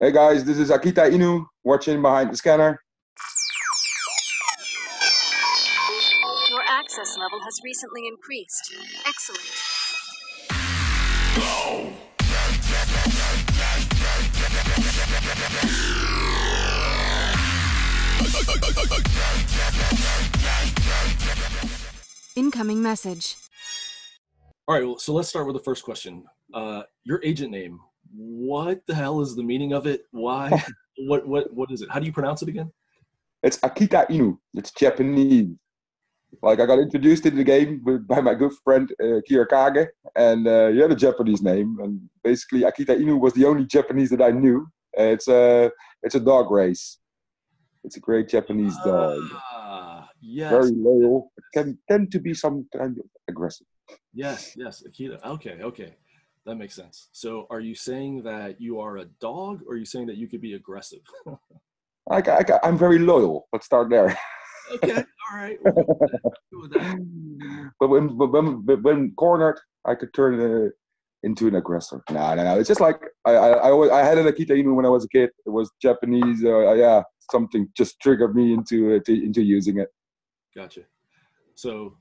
Hey guys, this is AKITAINU watching Behind the Scanner. Your access level has recently increased. Excellent. Incoming message. All right, well, so let's start with the first question. Your agent name, what the hell is the meaning of it? Why? What is it? How do you pronounce it again? It's AKITAINU. It's Japanese. Like I got introduced in the game by my good friend Kage, and he had a Japanese name. And basically, AKITAINU was the only Japanese that I knew. It's a dog race. It's a great Japanese dog. Yes. Very loyal. It can tend to be sometimes aggressive. Yes, Akita. Okay. That makes sense. So are you saying that you are a dog, or are you saying that you could be aggressive? I'm very loyal. Let's start there. Okay, all right. We'll go with that. But when cornered, I could turn into an aggressor. No. It's just like I had an Akita even when I was a kid. It was Japanese. Yeah, something just triggered me into using it. Gotcha. So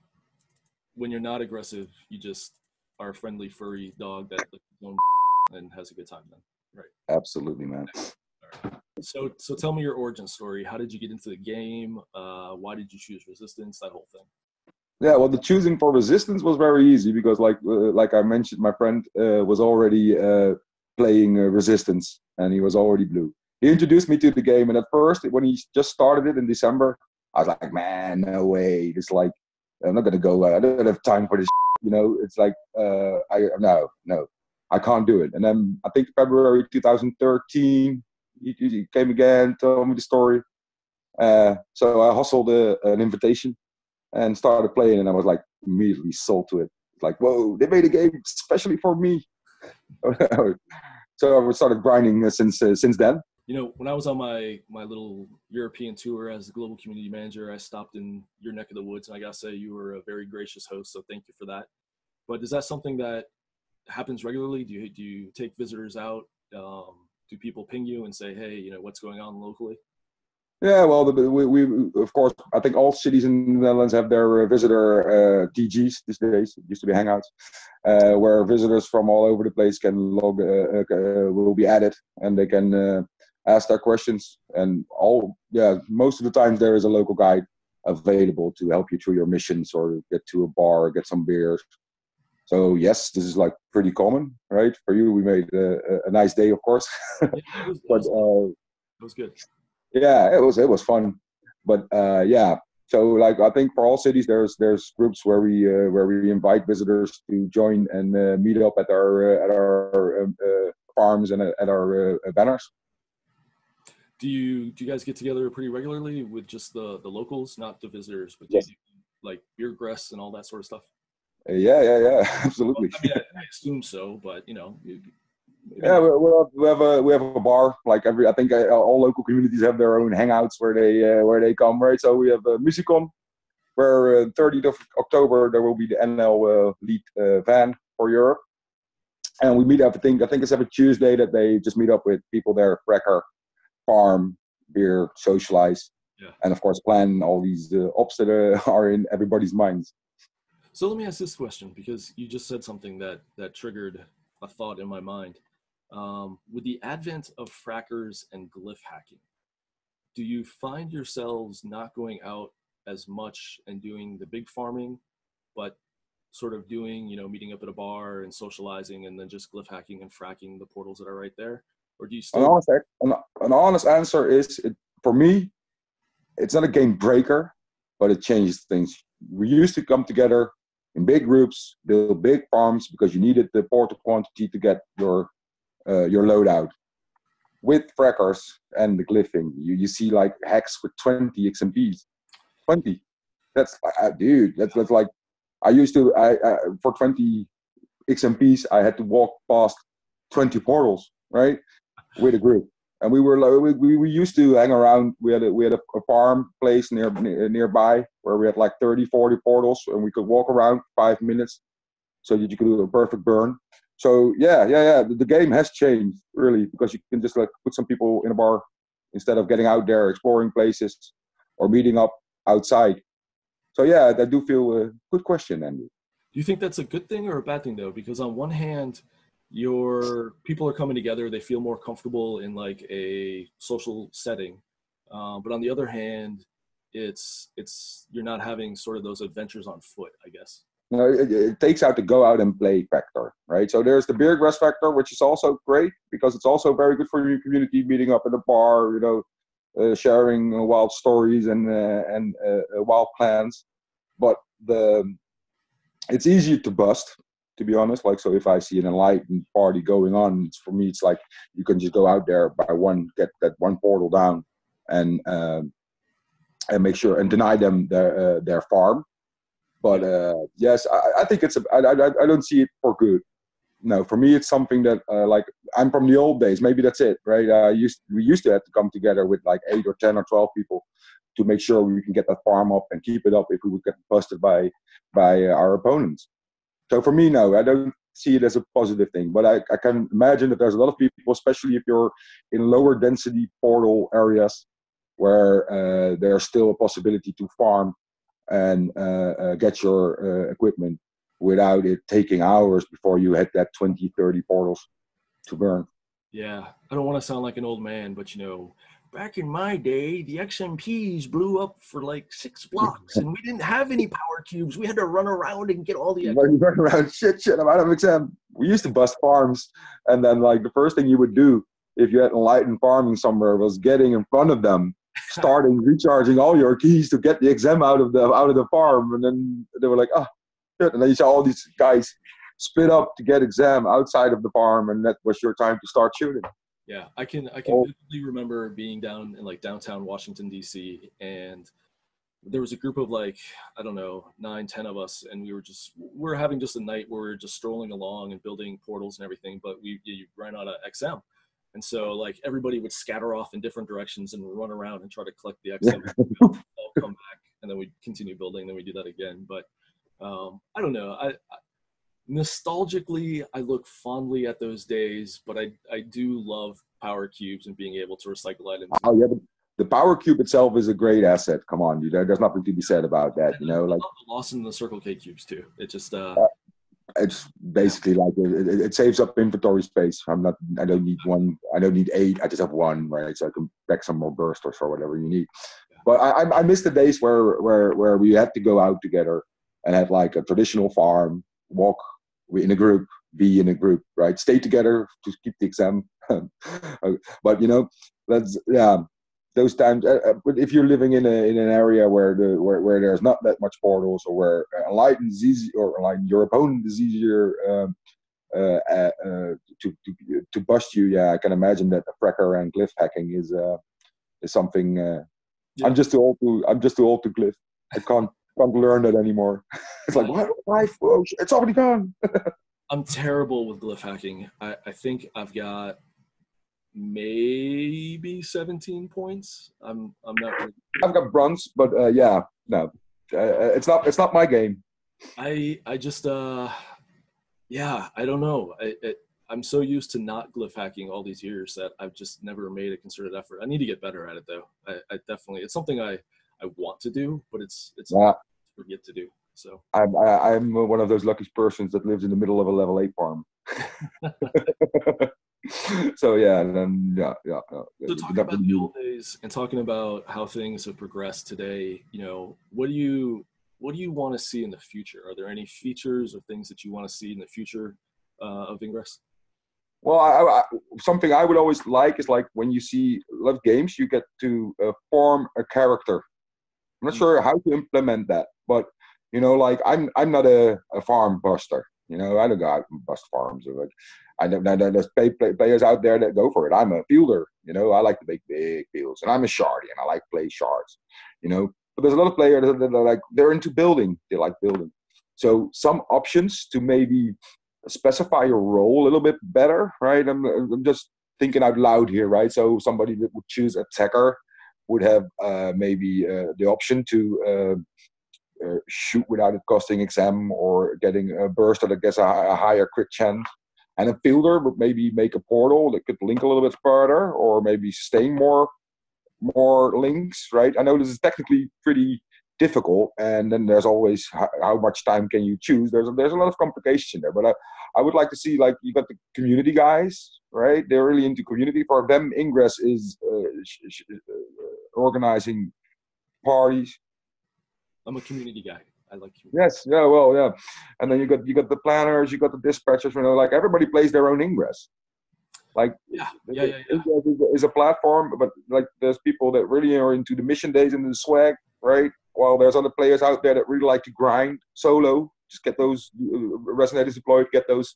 when you're not aggressive, you just are a friendly furry dog that licks his own and has a good time then, right? Absolutely, man. All right. So tell me your origin story. How did you get into the game? Why did you choose Resistance? That whole thing. Yeah, well, the choosing for Resistance was very easy because, like I mentioned, my friend was already playing Resistance, and he was already blue. He introduced me to the game, and at first, when he just started it in December, I was like, man, no way. It's like, I'm not gonna go. I don't have time for this. It's like, no, I can't do it. And then I think February 2013, he came again, told me the story. So I hustled an invitation and started playing, and I was like immediately sold to it. Like, whoa, they made a game especially for me. So I started grinding since then. When I was on my little European tour as a global community manager, I stopped in your neck of the woods, and I gotta say you were a very gracious host, so thank you for that. But is that something that happens regularly? Do you take visitors out? Do people ping you and say, hey, what's going on locally? Yeah, well, we of course, I think all cities in the Netherlands have their visitor DGs these days. It used to be Hangouts, where visitors from all over the place can will be added, and they can ask their questions. And most of the times there is a local guide available to help you through your missions or get to a bar, get some beers. So yes, this is like pretty common, right? For you, we made a nice day, of course. Yeah, it was good. Yeah, it was fun, but yeah. So like I think for all cities, there's groups where we invite visitors to join and meet up at our farms and at our banners. Do you guys get together pretty regularly with just the locals, not the visitors, but Yes. do you do, like beer grests and all that sort of stuff? Yeah, absolutely. Well, I mean, I assume so, but Yeah, we have a bar. Like I think all local communities have their own hangouts where they come, right? So we have Musicon, where 30th of October there will be the NL lead van for Europe, and we meet up. I think it's every Tuesday that they just meet up with people there, cracker, farm, beer, socialize, and of course plan all these ops that are in everybody's minds. So let me ask this question, because you just said something that triggered a thought in my mind. With the advent of frackers and glyph hacking, do you find yourselves not going out as much and doing the big farming, but sort of doing, meeting up at a bar and socializing and then just glyph hacking and fracking the portals that are right there? Or do you still... An honest answer is, for me, it's not a game breaker, but it changes things. We used to come together in big groups, build big farms because you needed the portal quantity to get your loadout. With frackers and the glyphing, you see like hacks with 20 XMPs. 20. That's dude. That's like I used to. For 20 XMPs, I had to walk past 20 portals, right, with a group. And we were like, we used to hang around. We had a farm place nearby where we had like 30, 40 portals, and we could walk around 5 minutes so that you could do a perfect burn. So yeah. The game has changed really, because you can just like put some people in a bar instead of getting out there exploring places or meeting up outside. So yeah, I do feel a good question, Andy. Do you think that's a good thing or a bad thing though? Because on one hand, your people are coming together, they feel more comfortable in like a social setting, but on the other hand, it's you're not having sort of those adventures on foot, I guess. No, it takes out the go out and play factor, right? So there's the beer grass factor, which is also great because it's also very good for your community, meeting up in a bar, sharing wild stories and wild plans. But it's easier to bust, to be honest. Like, so if I see an enlightened party going on, for me, it's like you can just go out there by one, get that one portal down, and make sure and deny them their farm. But yes, I think I don't see it for good. No, for me, it's something that like I'm from the old days. Maybe that's it, right? We used to have to come together with like 8 or 10 or 12 people to make sure we can get that farm up and keep it up if we would get busted by our opponents. So for me, no, I don't see it as a positive thing. But I can imagine that there's a lot of people, especially if you're in lower density portal areas, where there's still a possibility to farm and get your equipment without it taking hours before you hit that 20, 30 portals to burn. Yeah, I don't want to sound like an old man, but back in my day, the XMPs blew up for like 6 blocks, and we didn't have any power cubes. We had to run around and get all the. Run around, shit. I'm out of exam. We used to bust farms, and then like the first thing you would do if you had enlightened farming somewhere was getting in front of them, starting recharging all your keys to get the exam out of the farm, and then they were like, oh, shit. And then you saw all these guys split up to get exam outside of the farm, and that was your time to start shooting. Yeah, I can vividly remember being down in like downtown Washington D.C. and there was a group of like, I don't know, 9, 10 of us, and we're having just a night where we're just strolling along and building portals and everything, but you ran out of XM. And so like everybody would scatter off in different directions and run around and try to collect the XM. All come back, and then we'd continue building, then we do that again. But I don't know. Nostalgically, I look fondly at those days, but I do love power cubes and being able to recycle items. Oh yeah, but the power cube itself is a great asset. Come on, dude. There's nothing to be said about that. I love the Lawson and the Circle K cubes too. It just it's basically like it saves up inventory space. I don't need one. I don't need 8. I just have 1, right? So I can pack some more bursters or whatever you need. But I miss the days where we had to go out together and have like a traditional farm, walk in a group, be in a group, right? Stay together to keep the exam. But that's those times. But if you're living in an area where there's not that much portals, or where enlightened is easy, or enlighten your opponent is easier to bust you, I can imagine that the fracker and glyph hacking is something. Yeah. I'm just too old to glyph. I can't learn that anymore. It's like, why? Oh, it's already gone. I'm terrible with glyph hacking. I think I've got maybe 17 points. I'm not really... I've got bronze, but no, it's not my game. I just I don't know. I'm so used to not glyph hacking all these years that I've just never made a concerted effort. I need to get better at it though. I definitely, it's something I want to do, but it's forget to do. So I'm one of those lucky persons that lives in the middle of a level 8 farm. So So talking about the old days and talking about how things have progressed today, what do you want to see in the future? Are there any features or things that you want to see in the future of Ingress? Well, something I would always like is like when you see a lot of games, you get to form a character. I'm not sure how to implement that, but like I'm not a farm buster. I don't go out and bust farms. I know there's players out there that go for it. I'm a fielder. I like to make big fields, and I'm a shardy, and I like to play shards. But there's a lot of players that are like, they're into building. They like building. So some options to maybe specify your role a little bit better, right? I'm just thinking out loud here, right? So somebody that would choose attacker would have maybe the option to shoot without it costing exam, or getting a burst that gets a higher crit chance, And a fielder would maybe make a portal that could link a little bit further, or maybe sustain more links, right? I know this is technically pretty difficult, and then there's always how much time can you choose. There's a lot of complication there, but I would like to see, like, you got the community guys, right? They're really into community. For them, Ingress is organizing parties. I'm a community guy. I like community. Yes, yeah, well, yeah. And then you got the planners, you got the dispatchers. Like, everybody plays their own Ingress. Like, Ingress is a platform, but like, there's people that really are into the mission days and the swag, right? While there's other players out there that really like to grind solo, just get those resonators deployed, get those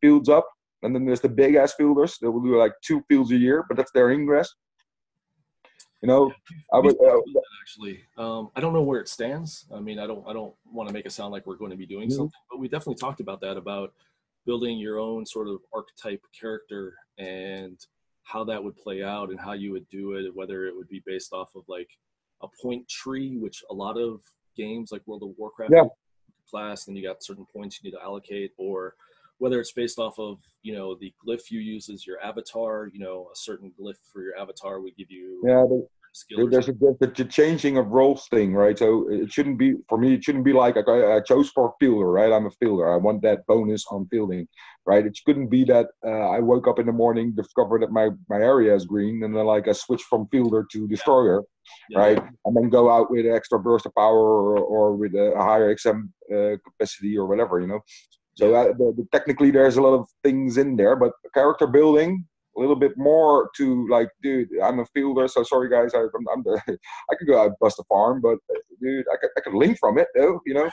fields up. And then there's the big ass fielders that will do like 2 fields a year, but that's their Ingress. You know, I would actually. I don't know where it stands. I mean, I don't want to make it sound like we're going to be doing something, but we definitely talked about that, about building your own sort of archetype character and how that would play out and how you would do it, whether it would be based off of like a point tree, which a lot of games like World of Warcraft class, and you got certain points you need to allocate, or whether it's based off of, you know, the glyph you use as your avatar, you know, a certain glyph for your avatar would give you there's the changing of roles thing, right? So it shouldn't be, for me, it shouldn't be like, I chose for fielder, right? I'm a fielder. I want that bonus on fielding, right? It couldn't be that I woke up in the morning, discovered that my area is green, and then like I switch from fielder to destroyer, right? And then go out with an extra burst of power, or with a higher XM capacity or whatever, you know? So technically there's a lot of things in there, but character building, a little bit more to like, dude, I'm a fielder, so sorry guys, I could go out and bust a farm, but dude, I could link from it though, you know.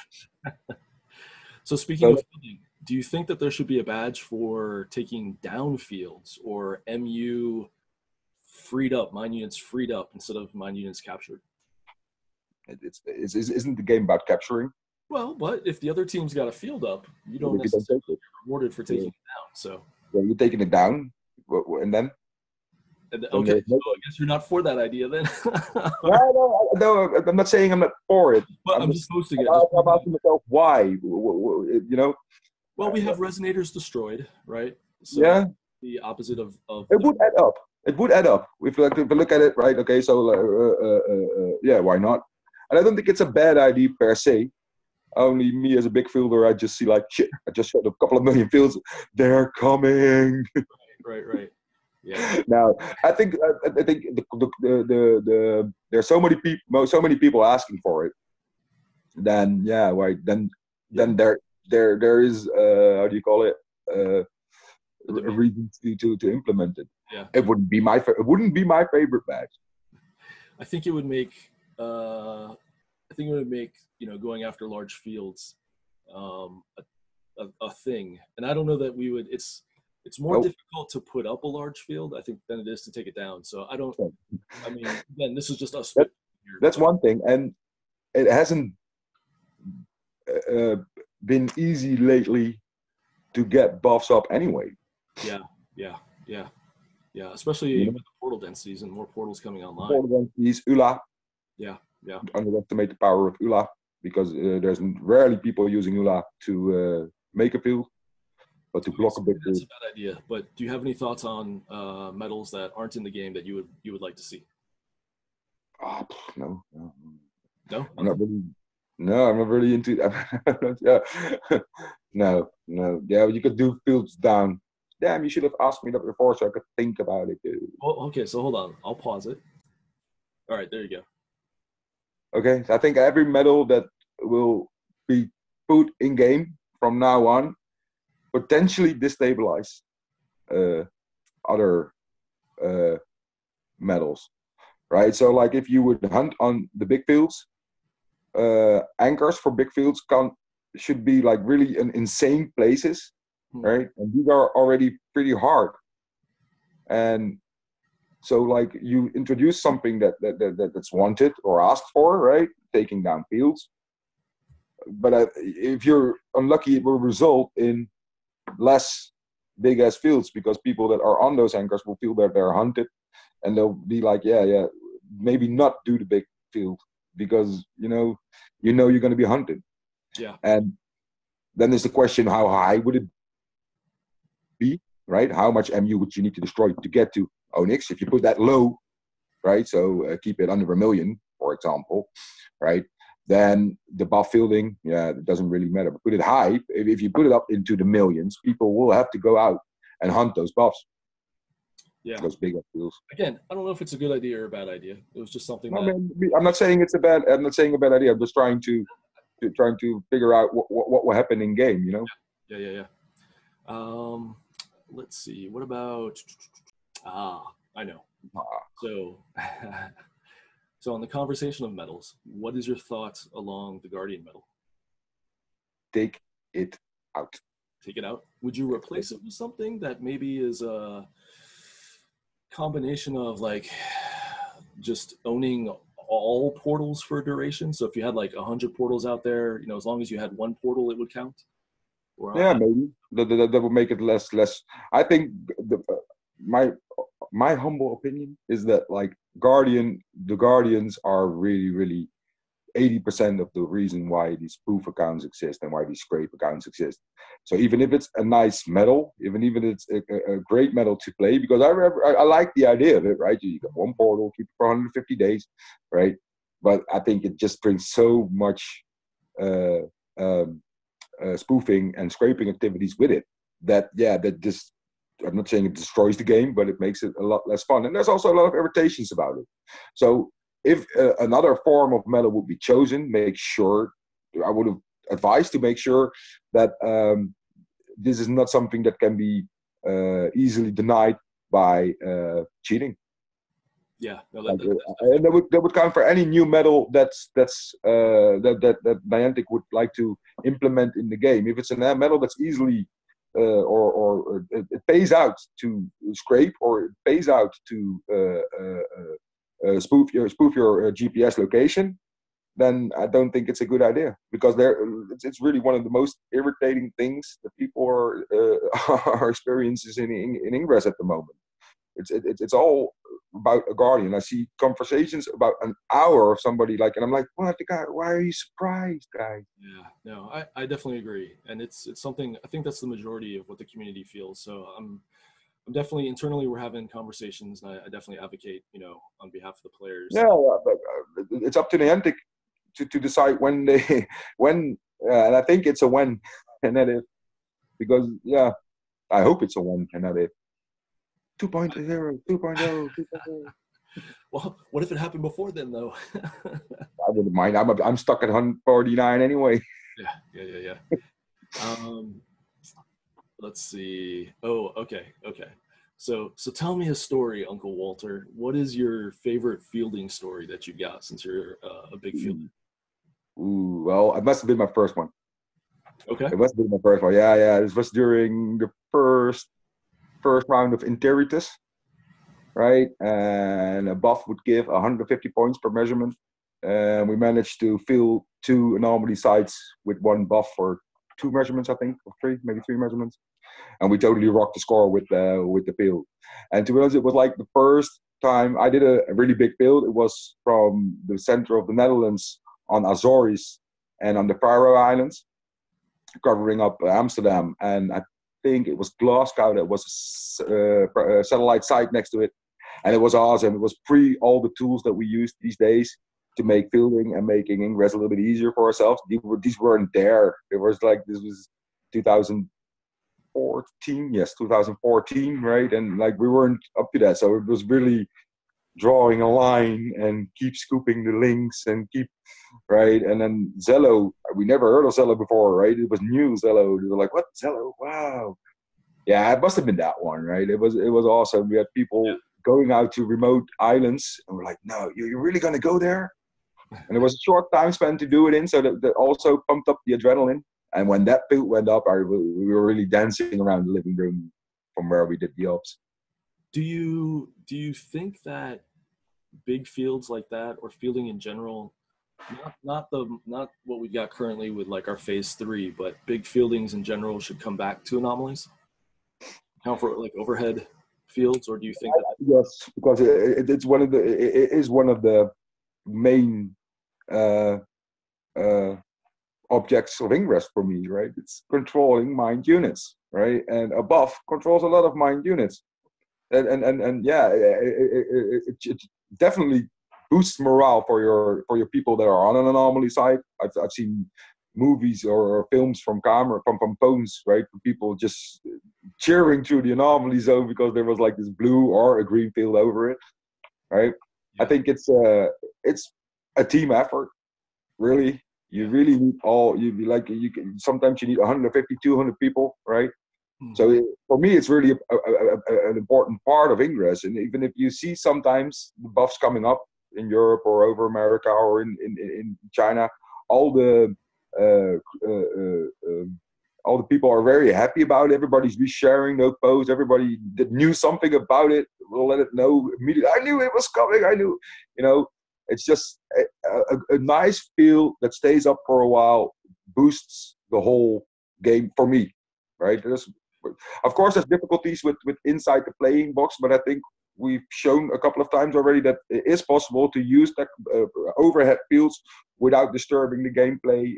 So speaking of fielding, do you think that there should be a badge for taking down fields, or MU freed up, mine units freed up instead of mine units captured? Isn't the game about capturing? Well, but if the other team's got a field up, you don't necessarily get rewarded for taking it down. So you're taking it down. And then? Okay, so I guess you're not for that idea then. no, I'm not saying I'm not for it. But I'm just supposed to get. I'm asking myself why, you know? Well, we have resonators destroyed, right? So the opposite of it would add up. It would add up if we look at it, right? Okay, so why not? And I don't think it's a bad idea per se. Only me as a big fielder, I just see like, shit, I just shot a couple of million fields. They're coming. Right. Yeah. Now, I think there's so many people asking for it. Then then there is how do you call it, a reason to implement it. Yeah. It wouldn't be my favorite badge. I think it would make you know, going after large fields a thing, and I don't know that we would. It's more difficult to put up a large field, I think, than it is to take it down. So I don't. I mean, again, this is just us. That's one thing, and it hasn't been easy lately to get buffs up anyway. Yeah. Especially with the portal densities and more portals coming online. Portal densities, ULA. Yeah. Underestimate the power of ULA, because there's rarely people using ULA to make a field, but to block a big field. That's a bad idea. But do you have any thoughts on medals that aren't in the game that you would like to see? No. No? I'm not really into that. No. Yeah, you could do fields down. Damn, you should have asked me that before so I could think about it, dude. Well, okay, so hold on. I'll pause it. All right, there you go. Okay, so I think every medal that will be put in game from now on potentially destabilize other medals, right? So like if you would hunt on the big fields, anchors for big fields should be like really in insane places, right? And these are already pretty hard. And so like you introduce something that's wanted or asked for, right? Taking down fields. But if you're unlucky, it will result in less big ass fields, because people that are on those anchors will feel that they're hunted, and they'll be like, maybe not do the big field, because you know you're going to be hunted. Yeah. And then there's the question, how high would it be, right? How much MU would you need to destroy to get to Onyx? If you put that low, right? So keep it under 1 million, for example, right? Then the buff fielding, it doesn't really matter. But put it high. If you put it up into the millions, people will have to go out and hunt those buffs. Yeah. Those big upfields. Again, I don't know if it's a good idea or a bad idea. It was just something that. I'm not saying it's a bad. I'm not saying a bad idea. I'm just trying to figure out what will happen in game. You know. Yeah. Let's see. What about? I know. So on the conversation of metals, what is your thoughts along the Guardian metal? Take it out. Take it out. Would you replace it with something that maybe is a combination of like just owning all portals for a duration? So if you had like 100 portals out there, you know, as long as you had one portal, it would count. Maybe that would make it less. I think my humble opinion is that like the Guardians are really 80% of the reason why these spoof accounts exist and why these scrape accounts exist. So even if it's a nice medal, even if it's a great medal to play, because I like the idea of it, right? You got one portal, keep it for 150 days, right? But I think it just brings so much spoofing and scraping activities with it that just, I'm not saying it destroys the game, but it makes it a lot less fun. And there's also a lot of irritations about it. So if another form of medal would be chosen, I would have advised to make sure that this is not something that can be easily denied by cheating. Yeah, no, and that would count for any new medal that Niantic would like to implement in the game. If it's a medal that's easily or it pays out to scrape, or it pays out to spoof your GPS location, then I don't think it's a good idea, because it's really one of the most irritating things that people are experiencing in Ingress at the moment. It's all about a Guardian. I see conversations about an hour of somebody like, and I'm like, what the guy? Why are you surprised, guys? Yeah, no, I definitely agree, and it's something, I think that's the majority of what the community feels. So I'm definitely, internally we're having conversations, and I definitely advocate, you know, on behalf of the players. Yeah, but it's up to Niantic to decide when and I think it's a when, and that is because I hope it's a when, and that is 2.0, 2.0. Well, what if it happened before then, though? I wouldn't mind. I'm stuck at 149 anyway. Yeah. Let's see. Oh, okay. So tell me a story, Uncle Walter. What is your favorite fielding story that you got, since you're a big fielder? Ooh, well, it must have been my first one. Okay. It must have been my first one. Yeah. It was during the first round of Interitus, right? And a buff would give 150 points per measurement. And we managed to field 2 anomaly sites with 1 buff for 2 measurements, I think, or 3, maybe 3 measurements. And we totally rocked the score with the field. And to be honest, it was like the first time I did a really big field. It was from the center of the Netherlands on Azores and on the Faroe Islands, covering up Amsterdam. And I think it was Glasgow that was a satellite site next to it. And it was awesome. It was pre all the tools that we use these days to make fielding and making Ingress a little bit easier for ourselves. These weren't there. It was like, this was 2014, yes, 2014, right? And like we weren't up to that. So it was really drawing a line and keep scooping the links and keep, right? And then Zello, we never heard of Zello before, right? It was new Zello. We were like, what, Zello? Wow. Yeah, it must have been that one, right? It was awesome. We had people going out to remote islands, and we're like, no, you're really going to go there? And it was a short time span to do it in, so that also pumped up the adrenaline. And when that field went up, we were really dancing around the living room from where we did the ops. Do you think that big fields like that, or fielding in general, not what we got currently with like our phase 3, but big fieldings in general should come back to anomalies? Count for like overhead fields, or do you think that? Yes, because it is one of the main objects of Ingress for me, right? It's controlling mind units, right? And a buff controls a lot of mind units. And yeah, it definitely boosts morale for your people that are on an anomaly side. I've seen movies or films from phones, right? People just cheering through the anomaly zone because there was like this blue or a green field over it, right? Yeah. I think it's a team effort, really. You really need sometimes you need 150, 200 people, right? Mhm. So for me, it's really an important part of Ingress. And even if you see sometimes the buffs coming up in Europe or over America or in China, all the all the people are very happy about it. Everybody's resharing those posts. Everybody that knew something about it will let it know immediately. I knew it was coming. I knew, it's just a nice feel that stays up for a while, boosts the whole game for me, right? Of course, there's difficulties with inside the playing box, but I think we've shown a couple of times already that it is possible to use overhead fields without disturbing the gameplay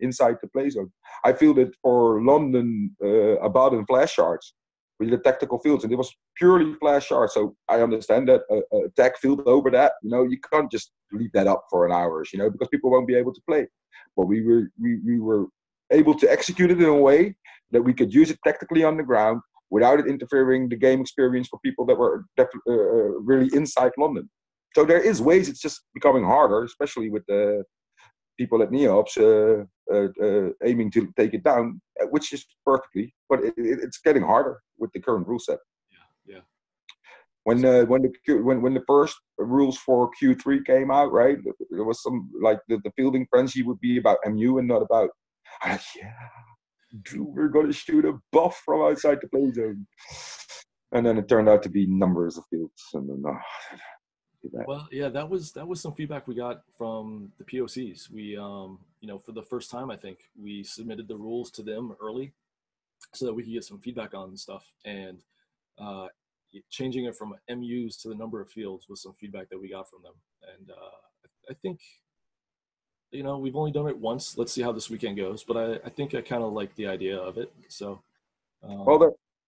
inside the play zone. I feel that for London, Abaddon flash shards, we did tactical fields, and it was purely flash shards. So I understand that a tech field over that, you can't just leave that up for an hour, because people won't be able to play. But we were able to execute it in a way that we could use it tactically on the ground without it interfering the game experience for people that were really inside London. So there is ways. It's just becoming harder, especially with the people at Neops aiming to take it down, which is perfectly, but it's getting harder with the current rule set. Yeah. When the first rules for Q3 came out, right, there was some like the fielding frenzy would be about MU and not about we're going to shoot a buff from outside the play zone, and then it turned out to be numbers of fields, and then Well, yeah, that was some feedback we got from the POCs. We, for the first time, I think we submitted the rules to them early so that we could get some feedback on stuff, and changing it from MUs to the number of fields was some feedback that we got from them. And I think, we've only done it once. Let's see how this weekend goes, but I think I kind of like the idea of it. So,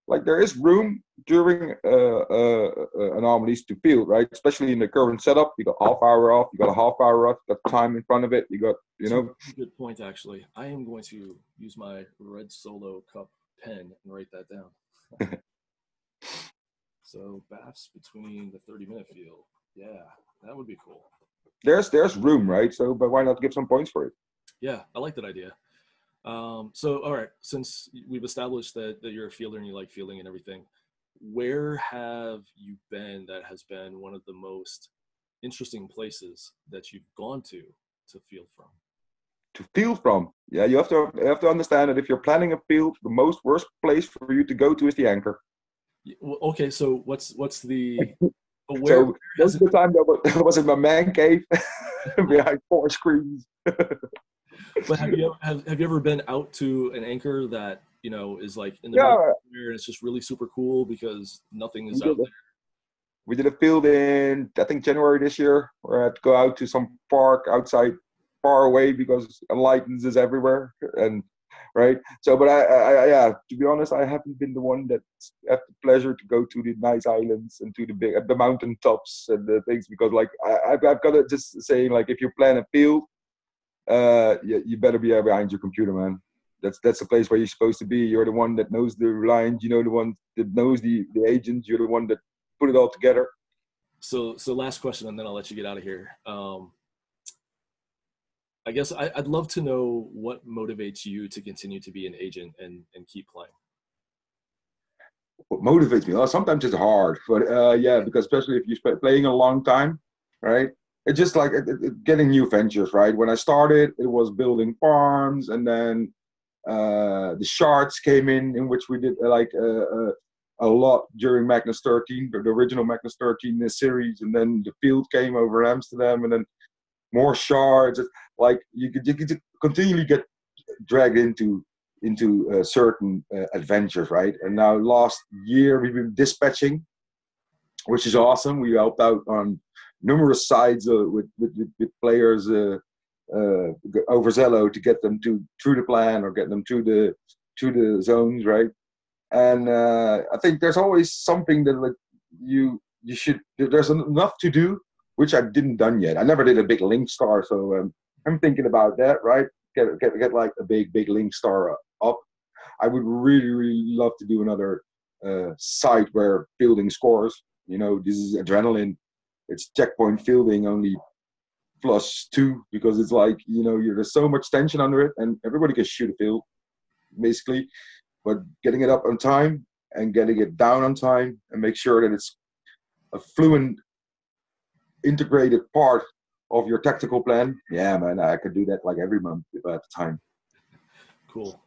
there is room during anomalies to field, right? Especially in the current setup, you got half hour off, you got a half hour off, you got time in front of it, you got, Good point, actually. I am going to use my red Solo Cup pen and write that down. So BAFs between the 30-minute field. Yeah, that would be cool. There's room, right? So, but why not give some points for it? Yeah, I like that idea. So, all right, since we've established that you're a fielder and you like fielding and everything, where have you been that has been one of the most interesting places that you've gone to field from? To field from? Yeah, you have to understand that if you're planning a field, the worst place for you to go to is the anchor. Okay, so what's the where most of the time that was in my man cave behind 4 screens. But have you ever been out to an anchor that is like in the middle of nowhere and it's just really super cool because nothing is out there? We did a field in I think January this year where I had to go out to some park outside far away because enlightens is everywhere, and right. So, but I to be honest, I haven't been the one that had the pleasure to go to the nice islands and to the mountain tops and the things, because like I've got to just say, like, if you plan a field, you better be behind your computer, man. That's the place where you're supposed to be. You're the one that knows the lines, the one that knows the agents. You're the one that put it all together. So last question, and then I'll let you get out of here. I guess I'd love to know what motivates you to continue to be an agent and keep playing. What motivates me? Well, sometimes it's hard, but because especially if you're playing a long time, right? It's just like getting new ventures, right? When I started, it was building farms, and then the shards came in which we did a lot during Magnus 13, the original Magnus 13 series, and then the field came over Amsterdam, and then more shards. Like you could continually get dragged into certain adventures, right? And now last year we've been dispatching, which is awesome. We helped out on numerous sides with players overzealous to get them through the plan or get them through the zones, right? And I think there's always something that like you should. There's enough to do, which I didn't done yet. I never did a big link star, so I'm thinking about that, right? Get like a big link star up. I would really love to do another site where Fielding scores. You know, this is adrenaline. It's checkpoint fielding only +2 because it's like, you know, there's so much tension under it and everybody can shoot a field basically, but getting it up on time and getting it down on time and make sure that it's a fluent integrated part of your tactical plan. Yeah, man, I could do that like every month if I had the time. Cool.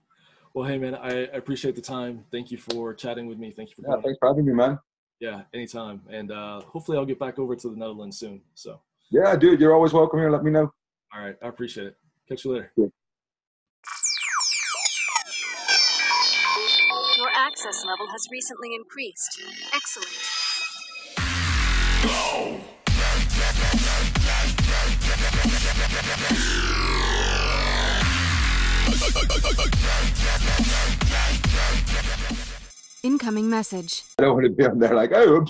Well, hey, man, I appreciate the time. Thank you for chatting with me. Thank you for coming. Thanks for having me, man. Yeah, anytime. And hopefully I'll get back over to the Netherlands soon. So. Yeah, dude, you're always welcome here. Let me know. All right, I appreciate it. Catch you later. Yeah. Your access level has recently increased. Excellent. Incoming message. I don't want to be on there like, oh.